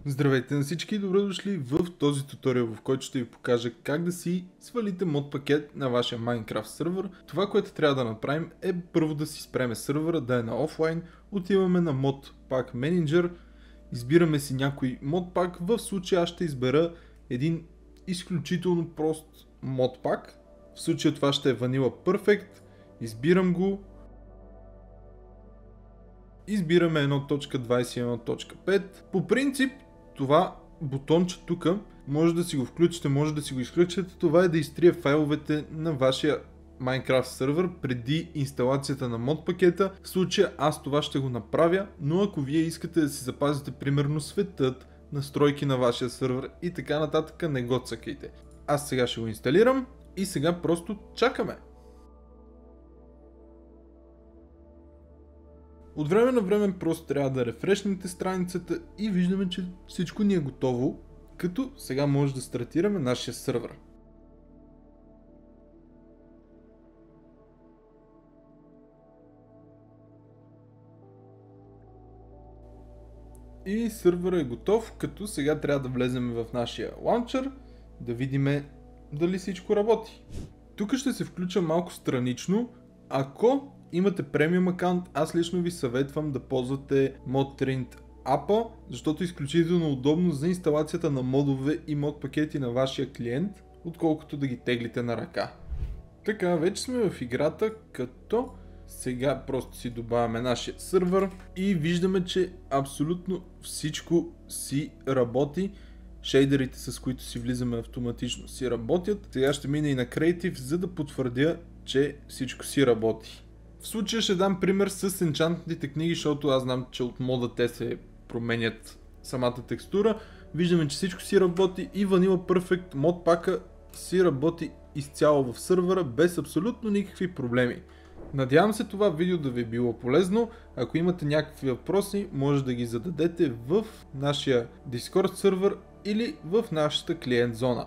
Здравейте на всички и добре дошли в този туториал, в който ще ви покажа как да си свалите мод пакет на вашия Minecraft сервер. Това, което трябва да направим е първо да си спреме сервера, да е на офлайн, отиваме на Mod Pack Manager, избираме си някой мод пак, в случая аз ще избера един изключително прост мод пак, в случая това ще е Vanilla Perfect, избирам го. Избираме 1.21.5. По принцип, това бутонче тук, може да си го включите, може да си го изключите. Това е да изтрие файловете на вашия Minecraft сервер преди инсталацията на мод пакета. В случая аз това ще го направя, но ако вие искате да си запазите примерно светът, настройки на вашия сервер и така нататък, не го цъкайте. Аз сега ще го инсталирам и сега просто чакаме. От време на време просто трябва да рефрешнете страницата и виждаме, че всичко ни е готово, като сега може да стартираме нашия сервер. И сервера е готов, като сега трябва да влезем в нашия лаунчер, да видим дали всичко работи. Тук ще се включа малко странично. Ако имате премиум акаунт, аз лично ви съветвам да ползвате Modtrint апа, защото е изключително удобно за инсталацията на модове и мод пакети на вашия клиент, отколкото да ги теглите на ръка. Така, вече сме в играта, като сега просто си добавяме нашия сервер и виждаме, че абсолютно всичко си работи. Шейдерите, с които си влизаме автоматично, си работят. Сега ще мина и на Creative, за да потвърдя, че всичко си работи. В случая ще дам пример с енчантните книги, защото аз знам, че от мода те се променят самата текстура. Виждаме, че всичко си работи и Vanilla Perfect мод пака си работи изцяло в сервера без абсолютно никакви проблеми. Надявам се това видео да ви е било полезно. Ако имате някакви въпроси, може да ги зададете в нашия Discord сервер или в нашата клиент зона.